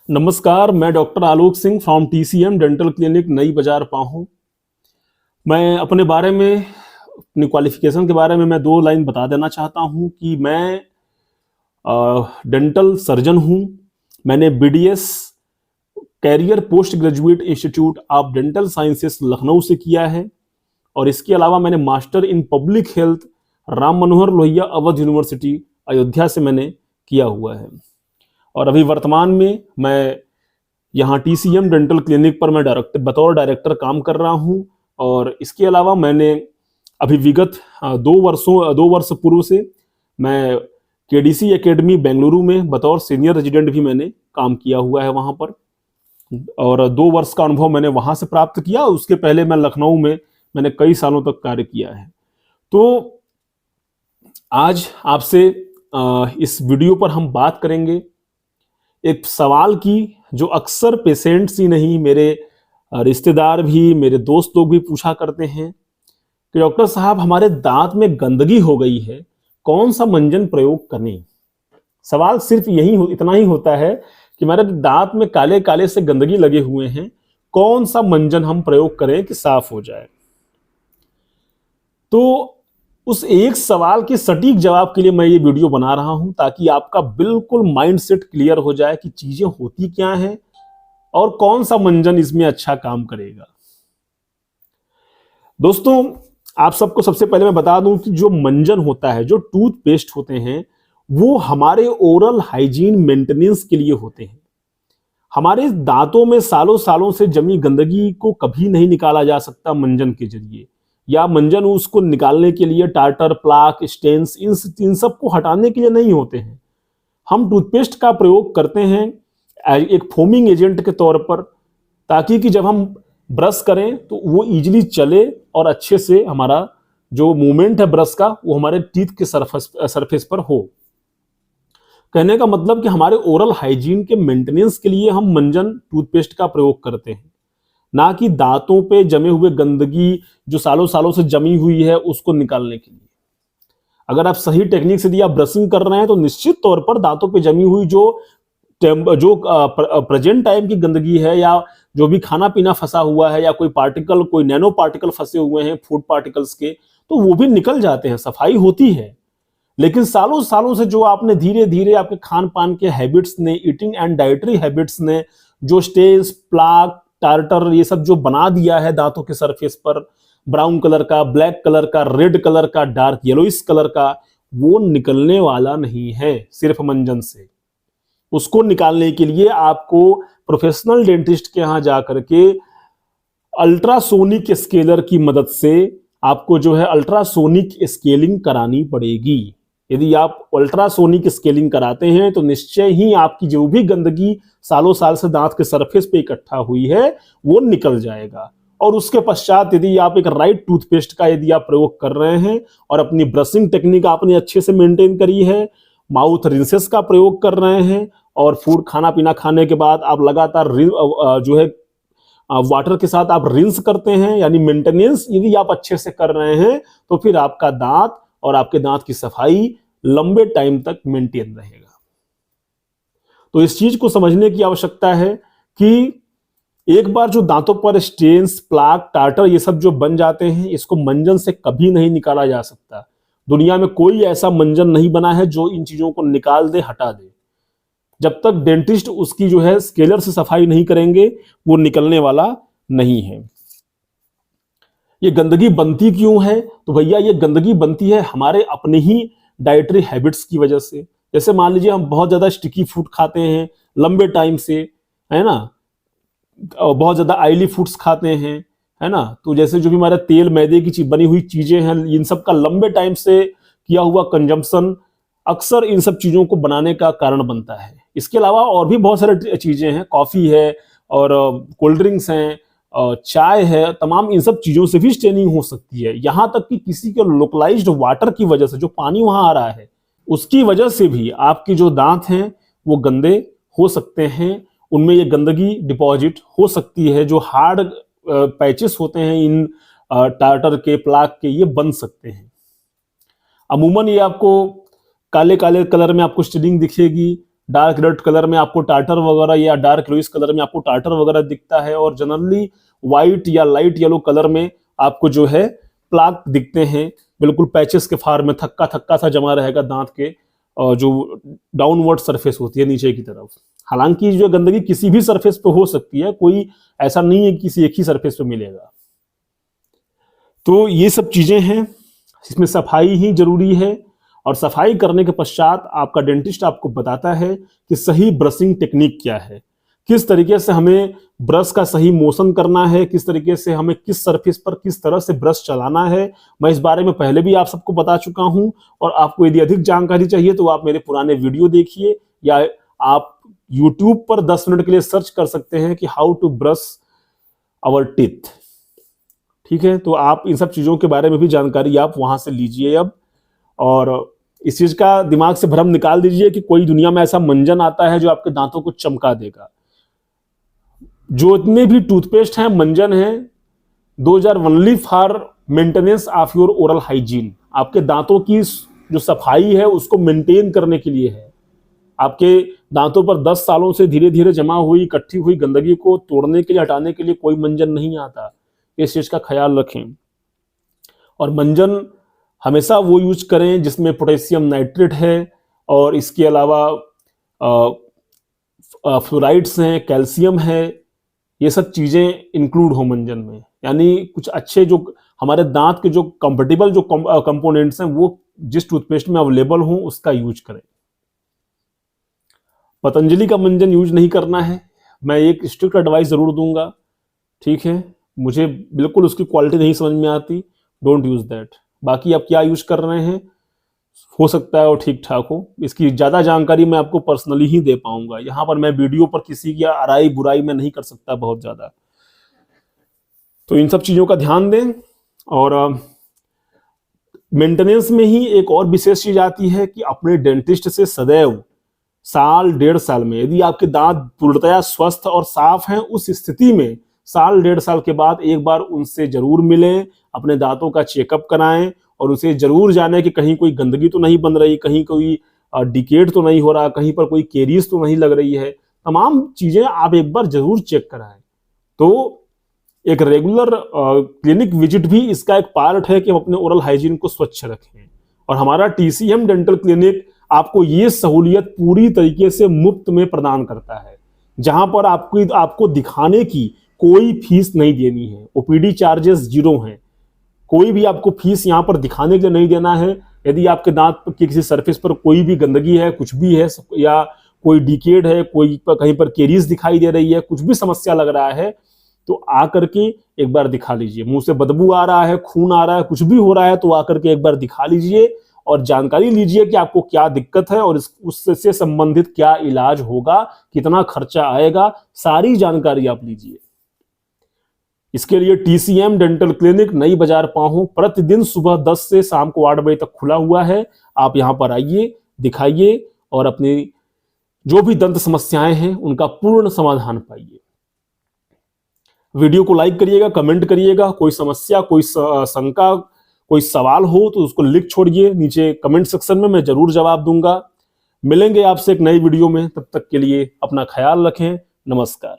नमस्कार, मैं doctor Alok Singh from TCM dental clinic नई बाजार पाहू। मैं अपने बारे में, अपनी क्वालिफिकेशन के बारे में मैं दो लाइन बता देना चाहता हूं कि मैं डेंटल सर्जन हूं। मैंने BDS career post graduate institute of dental sciences Lucknow से किया है और इसके अलावा मैंने master in public health Ram Manohar Lohia Awadh university Ayodhya से मैंने किया हुआ है। और अभी वर्तमान में मैं यहाँ टीसीएम डेंटल क्लिनिक पर मैं बतौर डायरेक्टर काम कर रहा हूँ। और इसके अलावा मैंने अभी विगत 2 वर्ष पूर्व से मैं केडीसी एकेडमी बेंगलुरु में बतौर सीनियर रेजिडेंट भी मैंने काम किया हुआ है वहाँ पर, और 2 वर्ष का अनुभव मैंने वहाँ से प्राप्त किया। उसके पहले मैं लखनऊ में मैंने कई सालों तक कार्य किया है। तो आज आपसे इस वीडियो पर हम बात करेंगे एक सवाल की जो अक्सर पेशेंट्स ही नहीं, मेरे रिश्तेदार भी, मेरे दोस्त लोग भी पूछा करते हैं कि डॉक्टर साहब हमारे दांत में गंदगी हो गई है, कौन सा मंजन प्रयोग करें। सवाल सिर्फ इतना ही होता है कि हमारे दांत में काले काले से गंदगी लगे हुए हैं, कौन सा मंजन हम प्रयोग करें कि साफ हो जाए। तो उस एक सवाल के सटीक जवाब के लिए मैं ये वीडियो बना रहा हूं, ताकि आपका बिल्कुल माइंडसेट क्लियर हो जाए कि चीजें होती क्या हैं और कौन सा मंजन इसमें अच्छा काम करेगा। दोस्तों, आप सबको सबसे पहले मैं बता दूं कि जो मंजन होता है, जो टूथपेस्ट होते हैं, वो हमारे ओरल हाइजीन मेंटेनेंस के लिए होते हैं। हमारे दांतों में सालों सालों से जमी गंदगी को कभी नहीं निकाला जा सकता मंजन के जरिए, या मंजन उसको निकालने के लिए टार्टर, प्लाक, स्टेन्स, इन सब को हटाने के लिए नहीं होते हैं। हम टूथपेस्ट का प्रयोग करते हैं एक फोमिंग एजेंट के तौर पर, ताकि कि जब हम ब्रश करें तो वो इजीली चले और अच्छे से हमारा जो मूवमेंट है ब्रश का वो हमारे टीथ के सरफेस पर हो। कहने का मतलब कि हमारे ओरल हाइजीन के मेंटेनेंस के लिए हम मंजन टूथपेस्ट का प्रयोग करते हैं, ना कि दांतों पे जमे हुए गंदगी जो सालों सालों से जमी हुई है उसको निकालने के लिए। अगर आप सही टेक्निक से आप ब्रशिंग कर रहे हैं तो निश्चित तौर पर दांतों पे जमी हुई जो प्रेजेंट टाइम की गंदगी है, या जो भी खाना पीना फंसा हुआ है, या कोई पार्टिकल, कोई नैनो पार्टिकल फंसे हुए हैं फूड पार्टिकल्स के, तो वो भी निकल जाते हैं, सफाई होती है। लेकिन सालों सालों से जो आपने धीरे धीरे आपके खान पान के हैबिट्स ने, ईटिंग एंड डाइटरी हैबिट्स ने जो स्टेन्स, प्लाक, टार्टर, ये सब जो बना दिया है दांतों के सरफेस पर, ब्राउन कलर का, ब्लैक कलर का, रेड कलर का, डार्क येलोइश कलर का, वो निकलने वाला नहीं है सिर्फ मंजन से। उसको निकालने के लिए आपको प्रोफेशनल डेंटिस्ट के यहां जाकर के अल्ट्रासोनिक स्केलर की मदद से आपको जो है अल्ट्रासोनिक स्केलिंग करानी पड़ेगी। यदि आप अल्ट्रासोनिक स्केलिंग कराते हैं तो निश्चय ही आपकी जो भी गंदगी सालों साल से दांत के सरफेस पे इकट्ठा हुई है वो निकल जाएगा। और उसके पश्चात यदि आप एक राइट टूथपेस्ट का यदि आप प्रयोग कर रहे हैं और अपनी ब्रशिंग टेक्निक आपने अच्छे से मेंटेन करी है, माउथ रिंसेस का प्रयोग कर रहे हैं, और फूड, खाना पीना खाने के बाद आप लगातार जो है वाटर के साथ आप रिंस करते हैं, यानी मेंटेनेंस यदि आप अच्छे से कर रहे हैं, तो फिर आपका दांत और आपके दांत की सफाई लंबे टाइम तक मेंटेन रहेगा। तो इस चीज को समझने की आवश्यकता है कि एक बार जो दांतों पर स्टेन्स, प्लाक, टार्टर ये सब जो बन जाते हैं, इसको मंजन से कभी नहीं निकाला जा सकता। दुनिया में कोई ऐसा मंजन नहीं बना है जो इन चीजों को निकाल दे, हटा दे। जब तक डेंटिस्ट उसकी जो है स्केलर से सफाई नहीं करेंगे वो निकलने वाला नहीं है। ये गंदगी बनती क्यों है? तो भैया ये गंदगी बनती है हमारे अपने ही डाइटरी हैबिट्स की वजह से। जैसे मान लीजिए हम बहुत ज्यादा स्टिकी फूड खाते हैं लंबे टाइम से, है ना, बहुत ज्यादा ऑयली फूड्स खाते हैं, है ना, तो जैसे जो भी हमारे तेल मैदे की बनी हुई चीजें हैं, इन सब का लंबे टाइम से किया हुआ कंजम्पशन अक्सर इन सब चीजों को बनाने का कारण बनता है। इसके अलावा और भी बहुत सारे चीजें हैं, कॉफी है और कोल्ड ड्रिंक्स हैं, चाय है, तमाम इन सब चीजों से भी स्टेनिंग हो सकती है। यहां तक कि किसी के लोकलाइज्ड वाटर की वजह से, जो पानी वहां आ रहा है उसकी वजह से भी आपकी जो दांत हैं वो गंदे हो सकते हैं, उनमें ये गंदगी डिपॉजिट हो सकती है। जो हार्ड पैचेस होते हैं इन टार्टर के, प्लाक के, ये बन सकते हैं। अमूमन ये आपको काले काले कलर में आपको स्टेनिंग दिखेगी, डार्क रेड कलर में आपको टार्टर वगैरह या डार्क लुइस कलर में आपको टार्टर वगैरह दिखता है, और जनरली व्हाइट या लाइट येलो कलर में आपको जो है प्लाक दिखते हैं, बिल्कुल पैचेस के फार में थक्का थक्का सा जमा रहेगा दांत के जो डाउनवर्ड सरफेस होती है नीचे की तरफ। हालांकि जो गंदगी किसी भी सरफेस पे हो सकती है, कोई ऐसा नहीं है कि किसी एक ही सरफेस पे मिलेगा। तो ये सब चीजें हैं, इसमें सफाई ही जरूरी है, और सफाई करने के पश्चात आपका डेंटिस्ट आपको बताता है कि सही ब्रशिंग टेक्निक क्या है, किस तरीके से हमें ब्रश का सही मोशन करना है, किस तरीके से हमें किस सरफेस पर किस तरह से ब्रश चलाना है। मैं इस बारे में पहले भी आप सबको बता चुका हूं, और आपको यदि अधिक जानकारी चाहिए तो आप मेरे पुराने वीडियो देखिए, या आप YouTube पर 10 मिनट के लिए सर्च कर सकते हैं कि how to brush our teeth. ठीक है, तो आप इन सब चीजों के बारे में भी जानकारी आप वहां से लीजिए अब, और इस चीज का दिमाग से भ्रम निकाल दीजिए कि कोई दुनिया में ऐसा मंजन आता है जो आपके दांतों को चमका देगा। जो इतने भी टूथपेस्ट हैं, मंजन हैं, those are only for maintenance of your oral hygiene. आपके दांतों की जो सफाई है उसको मेंटेन करने के लिए है। आपके दांतों पर 10 सालों से धीरे धीरे जमा हुई इकट्ठी हुई गंदगी को तोड़ने के लिए, हटाने के लिए कोई मंजन नहीं आता। इस चीज का ख्याल रखें। और मंजन हमेशा वो यूज करें जिसमें पोटेशियम नाइट्रेट है, और इसके अलावा फ्लोराइड्स हैं, कैल्शियम है, ये सब चीजें इंक्लूड हो मंजन में। यानी कुछ अच्छे जो हमारे दांत के जो कंफर्टेबल जो कंपोनेंट्स हैं वो जिस टूथपेस्ट में अवेलेबल हो उसका यूज करें। पतंजलि का मंजन यूज नहीं करना है, मैं एक स्ट्रिक्ट एडवाइस जरूर दूंगा। ठीक है, मुझे बिल्कुल उसकी क्वालिटी नहीं समझ में आती, डोंट यूज दैट। बाकी आप क्या यूज कर रहे हैं, हो सकता है और ठीक ठाक हो, इसकी ज्यादा जानकारी मैं आपको पर्सनली ही दे पाऊंगा। यहां पर मैं वीडियो पर किसी की आराई बुराई में नहीं कर सकता बहुत ज्यादा। तो इन सब चीजों का ध्यान दें। और मेंटेनेंस में ही एक और विशेष चीज आती है कि अपने डेंटिस्ट से सदैव साल 1.5 साल में, यदि आपके दांत पूर्णतया स्वस्थ और साफ हैं, उस स्थिति में साल 1.5 साल के बाद एक बार उनसे जरूर मिलें, अपने दांतों का चेकअप कराएं, और उसे जरूर जाने कि कहीं कोई गंदगी तो नहीं बन रही, कहीं कोई डिकेट तो नहीं हो रहा, कहीं पर कोई कैरीज तो नहीं लग रही है। तमाम चीजें आप एक बार जरूर चेक कराएं। तो एक रेगुलर क्लिनिक विजिट भी इसका एक पार्ट है कि हम अपने ओरल हाइजीन को स्वच्छ रखें। और हमारा TCM डेंटल क्लिनिक आपको ये सहूलियत पूरी तरीके से मुफ्त में प्रदान करता है, जहां पर आपको दिखाने की कोई फीस नहीं देनी है। OPD चार्जेस 0 हैं, कोई भी आपको फीस यहां पर दिखाने के लिए नहीं देना है। यदि आपके दांत के किसी सरफेस पर कोई भी गंदगी है, कुछ भी है, या कोई डिकेड है, कोई कहीं पर केरीज दिखाई दे रही है, कुछ भी समस्या लग रहा है, तो आकर के एक बार दिखा लीजिए। मुंह से बदबू आ रहा है, खून आ रहा है, कुछ भी हो रहा है, तो आकर के एक बार दिखा लीजिए और जानकारी लीजिए कि आपको क्या दिक्कत है और उससे संबंधित क्या इलाज होगा, कितना खर्चा आएगा, सारी जानकारी आप लीजिए। इसके लिए TCM डेंटल क्लिनिक नई बाजार पाहु प्रतिदिन सुबह 10 से शाम को 8 बजे तक खुला हुआ है। आप यहां पर आइए, दिखाइए और अपनी जो भी दंत समस्याएं हैं उनका पूर्ण समाधान पाइए। वीडियो को लाइक करिएगा, कमेंट करिएगा, कोई समस्या, कोई शंका, कोई सवाल हो तो उसको लिख छोड़िए नीचे कमेंट सेक्शन में, मैं जरूर जवाब दूंगा। मिलेंगे आपसे एक नई वीडियो में, तब तक के लिए अपना ख्याल रखें। नमस्कार।